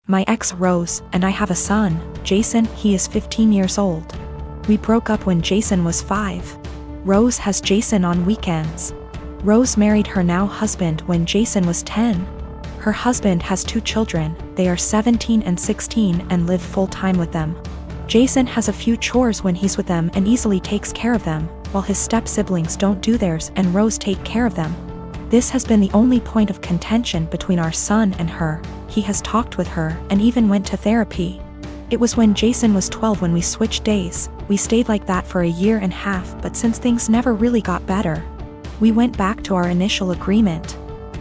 My ex Rose, and I have a son, Jason. He is 15 years old. We broke up when Jason was 5. Rose has Jason on weekends. Rose married her now husband when Jason was 10. Her husband has 2 children, they are 17 and 16 and live full-time with them. Jason has a few chores when he's with them and easily takes care of them, while his step-siblings don't do theirs and Rose take care of them. This has been the only point of contention between our son and her. He has talked with her and even went to therapy. It was when Jason was 12 when we switched days. We stayed like that for a year and a half, but since things never really got better, we went back to our initial agreement.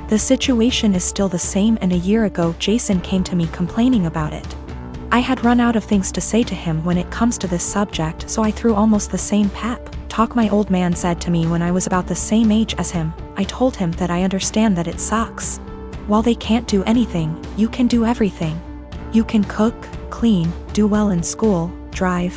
The situation is still the same, and a year ago Jason came to me complaining about it. I had run out of things to say to him when it comes to this subject, so I threw almost the same pep talk my old man said to me when I was about the same age as him. I told him that I understand that it sucks. While they can't do anything, you can do everything. You can cook, clean, do well in school, drive,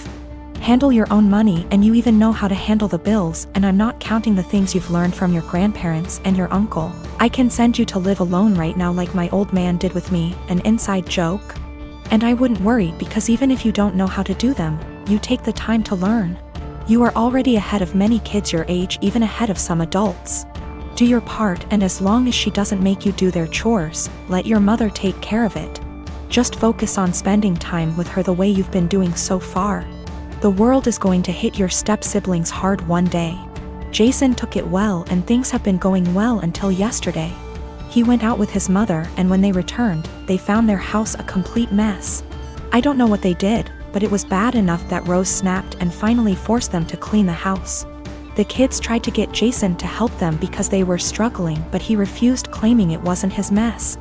handle your own money, and you even know how to handle the bills, and I'm not counting the things you've learned from your grandparents and your uncle. I can send you to live alone right now like my old man did with me, an inside joke. And I wouldn't worry, because even if you don't know how to do them, you take the time to learn. You are already ahead of many kids your age, even ahead of some adults. Do your part, and as long as she doesn't make you do their chores, let your mother take care of it. Just focus on spending time with her the way you've been doing so far. The world is going to hit your step-siblings hard one day. Jason took it well, and things have been going well until yesterday. He went out with his mother, and when they returned, they found their house a complete mess. I don't know what they did, but it was bad enough that Rose snapped and finally forced them to clean the house. The kids tried to get Jason to help them because they were struggling, but he refused, claiming it wasn't his mess.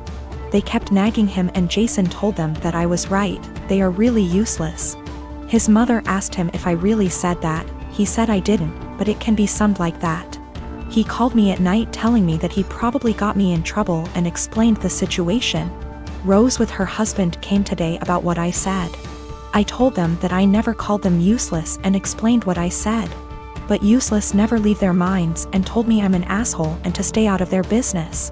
They kept nagging him, and Jason told them that I was right. They are really useless. His mother asked him if I really said that. He said I didn't, but it can be summed like that. He called me at night telling me that he probably got me in trouble and explained the situation. Rose with her husband came today about what I said. I told them that I never called them useless and explained what I said. But useless never leave their minds, and told me I'm an asshole and to stay out of their business.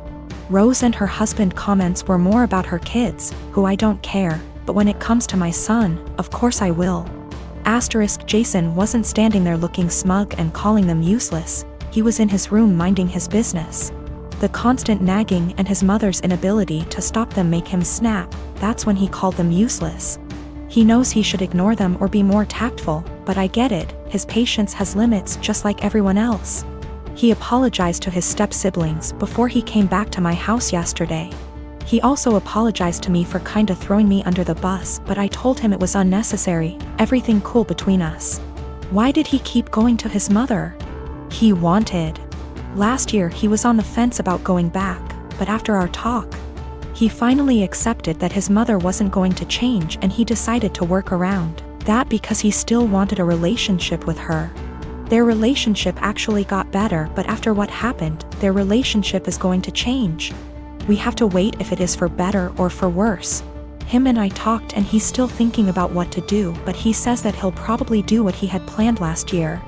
Rose and her husband comments were more about her kids, who I don't care, but when it comes to my son, of course I will. Jason wasn't standing there looking smug and calling them useless. He was in his room minding his business. The constant nagging and his mother's inability to stop them make him snap. That's when he called them useless. He knows he should ignore them or be more tactful, but I get it. His patience has limits just like everyone else. He apologized to his step-siblings before he came back to my house yesterday. He also apologized to me for kinda throwing me under the bus, but I told him it was unnecessary, everything cool between us. Why did he keep going to his mother? He wanted. Last year he was on the fence about going back, but after our talk, he finally accepted that his mother wasn't going to change, and he decided to work around that because he still wanted a relationship with her. Their relationship actually got better, but after what happened, their relationship is going to change. We have to wait if it is for better or for worse. Him and I talked, and he's still thinking about what to do, but he says that he'll probably do what he had planned last year.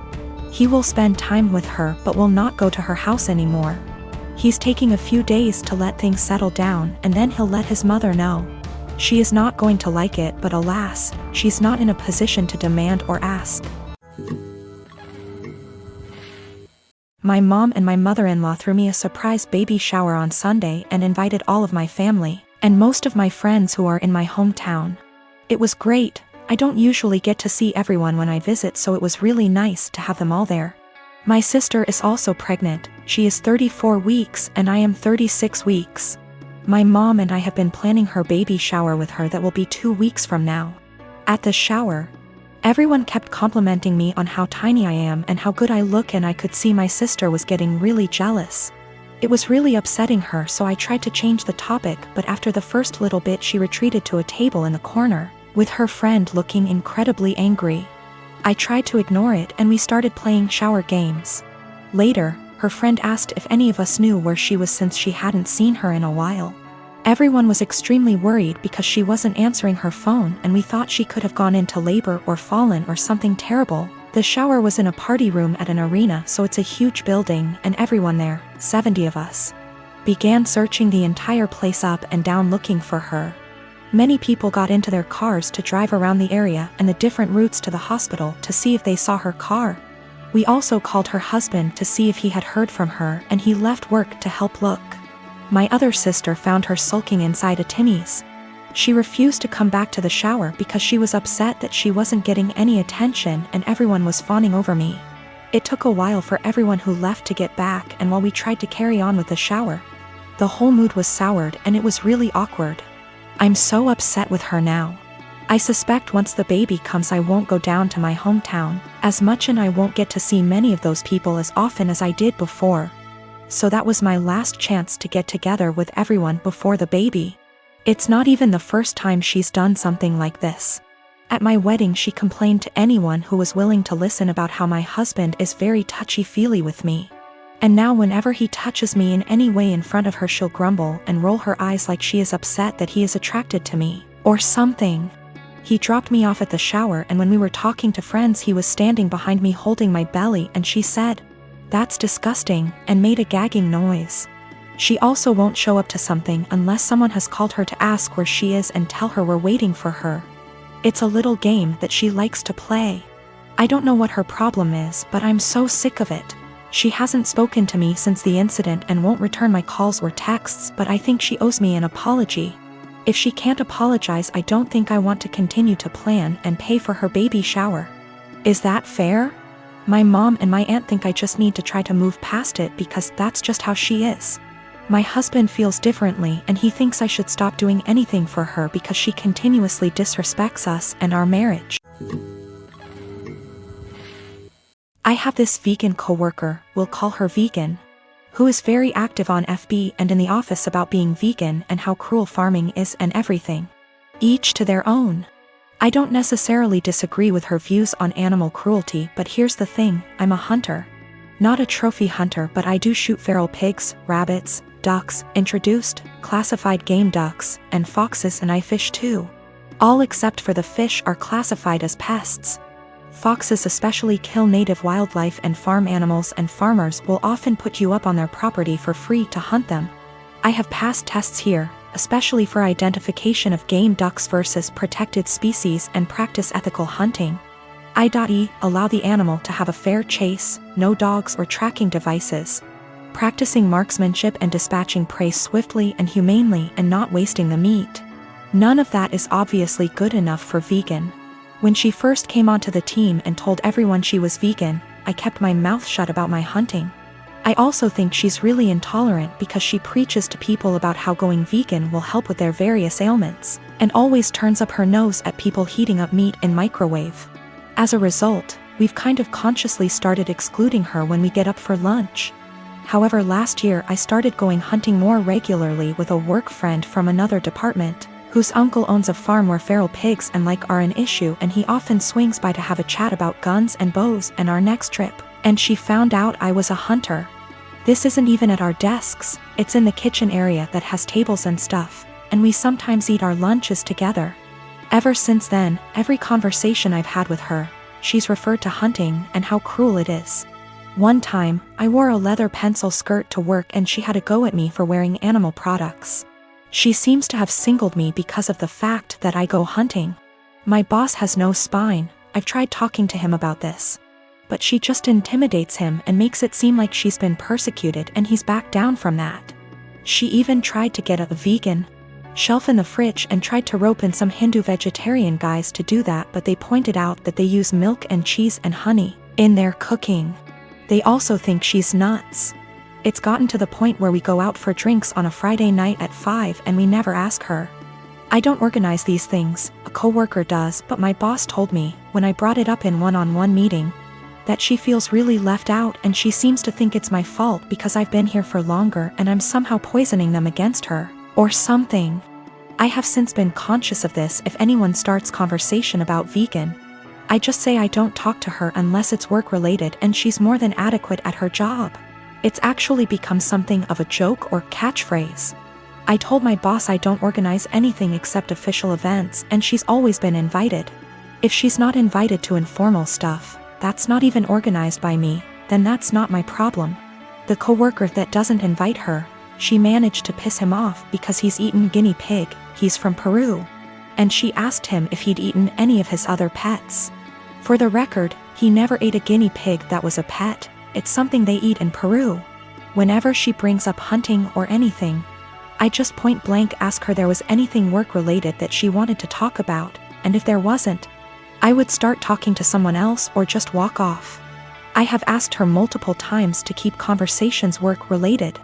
He will spend time with her but will not go to her house anymore. He's taking a few days to let things settle down, and then he'll let his mother know. She is not going to like it, but alas, she's not in a position to demand or ask. My mom and my mother-in-law threw me a surprise baby shower on Sunday and invited all of my family and most of my friends who are in my hometown. It was great. I don't usually get to see everyone when I visit, so it was really nice to have them all there. My sister is also pregnant. She is 34 weeks and I am 36 weeks. My mom and I have been planning her baby shower with her that will be 2 weeks from now. At the shower, everyone kept complimenting me on how tiny I am and how good I look, and I could see my sister was getting really jealous. It was really upsetting her, so I tried to change the topic, but after the first little bit she retreated to a table in the corner, with her friend looking incredibly angry. I tried to ignore it and we started playing shower games. Later, her friend asked if any of us knew where she was since she hadn't seen her in a while. Everyone was extremely worried because she wasn't answering her phone, and we thought she could have gone into labor or fallen or something terrible. The shower was in a party room at an arena, so it's a huge building, and everyone there, 70 of us, began searching the entire place up and down looking for her. Many people got into their cars to drive around the area and the different routes to the hospital to see if they saw her car. We also called her husband to see if he had heard from her, and he left work to help look. My other sister found her sulking inside a Timmy's. She refused to come back to the shower because she was upset that she wasn't getting any attention and everyone was fawning over me. It took a while for everyone who left to get back, and while we tried to carry on with the shower, the whole mood was soured and it was really awkward. I'm so upset with her now. I suspect once the baby comes I won't go down to my hometown as much, and I won't get to see many of those people as often as I did before. So that was my last chance to get together with everyone before the baby. It's not even the first time she's done something like this. At my wedding she complained to anyone who was willing to listen about how my husband is very touchy-feely with me. And now whenever he touches me in any way in front of her she'll grumble and roll her eyes like she is upset that he is attracted to me, or something. He dropped me off at the shower, and when we were talking to friends he was standing behind me holding my belly, and she said, "That's disgusting," and made a gagging noise. She also won't show up to something unless someone has called her to ask where she is and tell her we're waiting for her. It's a little game that she likes to play. I don't know what her problem is, but I'm so sick of it. She hasn't spoken to me since the incident and won't return my calls or texts, but I think she owes me an apology. If she can't apologize, I don't think I want to continue to plan and pay for her baby shower. Is that fair? My mom and my aunt think I just need to try to move past it because that's just how she is. My husband feels differently, and he thinks I should stop doing anything for her because she continuously disrespects us and our marriage. I have this vegan coworker, we'll call her Vegan, who is very active on FB and in the office about being vegan and how cruel farming is and everything. Each to their own. I don't necessarily disagree with her views on animal cruelty, but here's the thing, I'm a hunter. Not a trophy hunter, but I do shoot feral pigs, rabbits, ducks, introduced, classified game ducks, and foxes, and I fish too. All except for the fish are classified as pests. Foxes especially kill native wildlife and farm animals, and farmers will often put you up on their property for free to hunt them. I have passed tests here, especially for identification of game ducks versus protected species, and practice ethical hunting. I.e. allow the animal to have a fair chase, no dogs or tracking devices. Practicing marksmanship and dispatching prey swiftly and humanely and not wasting the meat. None of that is obviously good enough for Vegan. When she first came onto the team and told everyone she was vegan, I kept my mouth shut about my hunting. I also think she's really intolerant because she preaches to people about how going vegan will help with their various ailments, and always turns up her nose at people heating up meat in microwave. As a result, we've kind of consciously started excluding her when we get up for lunch. However, last year I started going hunting more regularly with a work friend from another department, whose uncle owns a farm where feral pigs and like are an issue, and he often swings by to have a chat about guns and bows and our next trip. And she found out I was a hunter. This isn't even at our desks, it's in the kitchen area that has tables and stuff, and we sometimes eat our lunches together. Ever since then, every conversation I've had with her, she's referred to hunting and how cruel it is. One time, I wore a leather pencil skirt to work and she had a go at me for wearing animal products. She seems to have singled me because of the fact that I go hunting. My boss has no spine. I've tried talking to him about this, but she just intimidates him and makes it seem like she's been persecuted, and he's backed down from that. She even tried to get a vegan shelf in the fridge and tried to rope in some Hindu vegetarian guys to do that, but they pointed out that they use milk and cheese and honey in their cooking. They also think she's nuts. It's gotten to the point where we go out for drinks on a Friday night at 5 and we never ask her. I don't organize these things, a coworker does, but my boss told me, when I brought it up in one-on-one meeting, that she feels really left out and she seems to think it's my fault because I've been here for longer and I'm somehow poisoning them against her, or something. I have since been conscious of this. If anyone starts conversation about vegan, I just say I don't talk to her unless it's work-related, and she's more than adequate at her job. It's actually become something of a joke or catchphrase. I told my boss I don't organize anything except official events, and she's always been invited. If she's not invited to informal stuff, that's not even organized by me, then that's not my problem. The coworker that doesn't invite her, she managed to piss him off because he's eaten guinea pig, he's from Peru. And she asked him if he'd eaten any of his other pets. For the record, he never ate a guinea pig that was a pet. It's something they eat in Peru. Whenever she brings up hunting or anything, I just point blank ask her there was anything work-related that she wanted to talk about, and if there wasn't, I would start talking to someone else or just walk off. I have asked her multiple times to keep conversations work-related.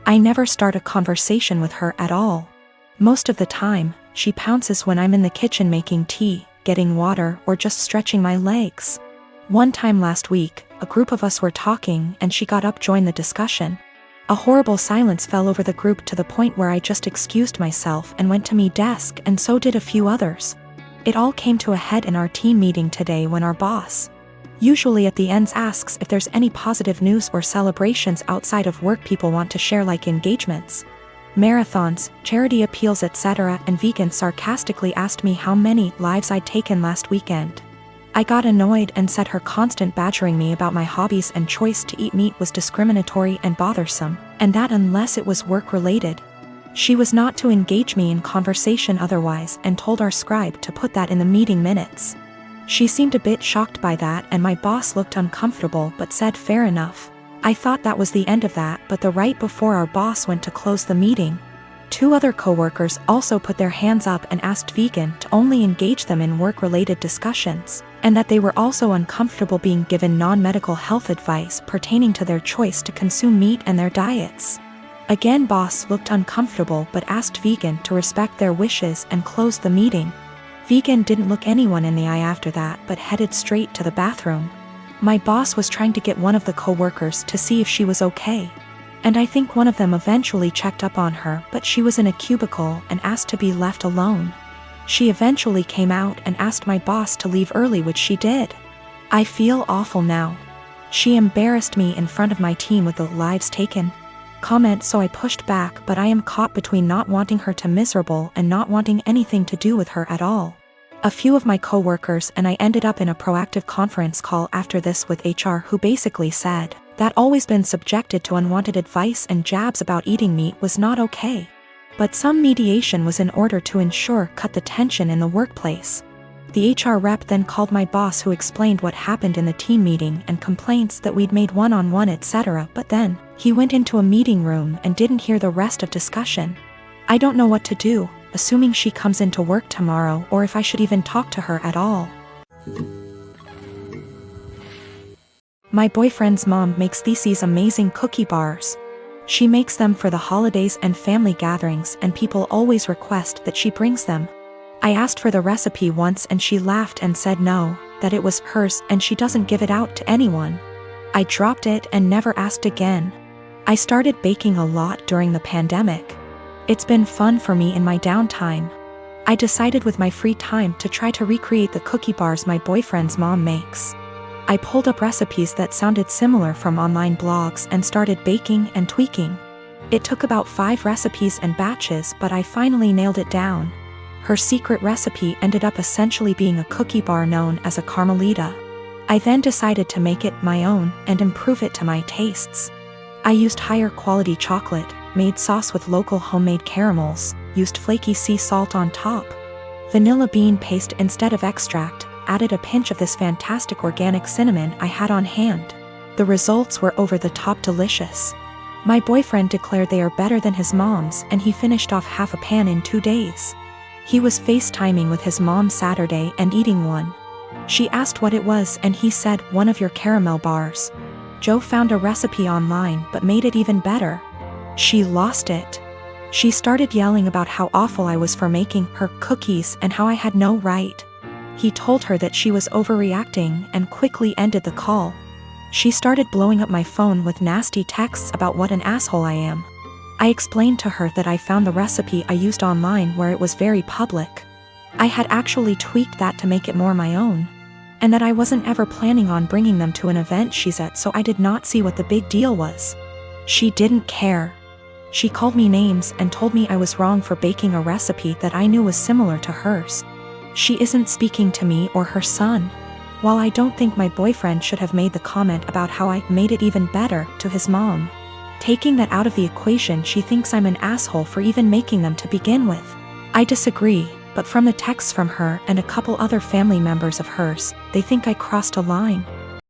I never start a conversation with her at all. Most of the time, she pounces when I'm in the kitchen making tea, getting water, or just stretching my legs. One time last week, a group of us were talking and she got up to join the discussion. A horrible silence fell over the group to the point where I just excused myself and went to my desk, and so did a few others. It all came to a head in our team meeting today when our boss, usually at the ends, asks if there's any positive news or celebrations outside of work people want to share, like engagements, marathons, charity appeals, etc., and Vegan sarcastically asked me how many lives I'd taken last weekend. I got annoyed and said her constant badgering me about my hobbies and choice to eat meat was discriminatory and bothersome, and that unless it was work-related, she was not to engage me in conversation otherwise, and told our scribe to put that in the meeting minutes. She seemed a bit shocked by that, and my boss looked uncomfortable but said fair enough. I thought that was the end of that, but the right before our boss went to close the meeting, 2 other co-workers also put their hands up and asked Vegan to only engage them in work-related discussions, and that they were also uncomfortable being given non-medical health advice pertaining to their choice to consume meat and their diets. Again, boss looked uncomfortable but asked Vegan to respect their wishes and closed the meeting. Vegan didn't look anyone in the eye after that but headed straight to the bathroom. My boss was trying to get one of the co-workers to see if she was okay, and I think one of them eventually checked up on her, but she was in a cubicle and asked to be left alone. She eventually came out and asked my boss to leave early, which she did. I feel awful now. She embarrassed me in front of my team with the lives taken comment, so I pushed back, but I am caught between not wanting her to miserable and not wanting anything to do with her at all. A few of my co-workers and I ended up in a proactive conference call after this with HR, who basically said that always been subjected to unwanted advice and jabs about eating meat was not okay. But some mediation was in order to ensure cut the tension in the workplace. The HR rep then called my boss, who explained what happened in the team meeting and complaints that we'd made one-on-one etc., but then he went into a meeting room and didn't hear the rest of discussion. I don't know what to do, assuming she comes into work tomorrow, or if I should even talk to her at all. My boyfriend's mom makes these amazing cookie bars. She makes them for the holidays and family gatherings, and people always request that she brings them. I asked for the recipe once and she laughed and said no, that it was hers and she doesn't give it out to anyone. I dropped it and never asked again. I started baking a lot during the pandemic. It's been fun for me in my downtime. I decided with my free time to try to recreate the cookie bars my boyfriend's mom makes. I pulled up recipes that sounded similar from online blogs and started baking and tweaking. It took about 5 recipes and batches, but I finally nailed it down. Her secret recipe ended up essentially being a cookie bar known as a Carmelita. I then decided to make it my own and improve it to my tastes. I used higher quality chocolate, made sauce with local homemade caramels, used flaky sea salt on top, vanilla bean paste instead of extract, added a pinch of this fantastic organic cinnamon I had on hand. The results were over the top delicious. My boyfriend declared they are better than his mom's, and he finished off half a pan in 2 days. He was FaceTiming with his mom Saturday and eating one. She asked what it was and he said, "One of your caramel bars." Joe found a recipe online but made it even better. She lost it. She started yelling about how awful I was for making her cookies and how I had no right. He told her that she was overreacting and quickly ended the call. She started blowing up my phone with nasty texts about what an asshole I am. I explained to her that I found the recipe I used online where it was very public. I had actually tweaked that to make it more my own, and that I wasn't ever planning on bringing them to an event she's at, so I did not see what the big deal was. She didn't care. She called me names and told me I was wrong for baking a recipe that I knew was similar to hers. She isn't speaking to me or her son. While I don't think my boyfriend should have made the comment about how I made it even better to his mom, taking that out of the equation, she thinks I'm an asshole for even making them to begin with. I disagree. But from the texts from her and a couple other family members of hers, they think I crossed a line.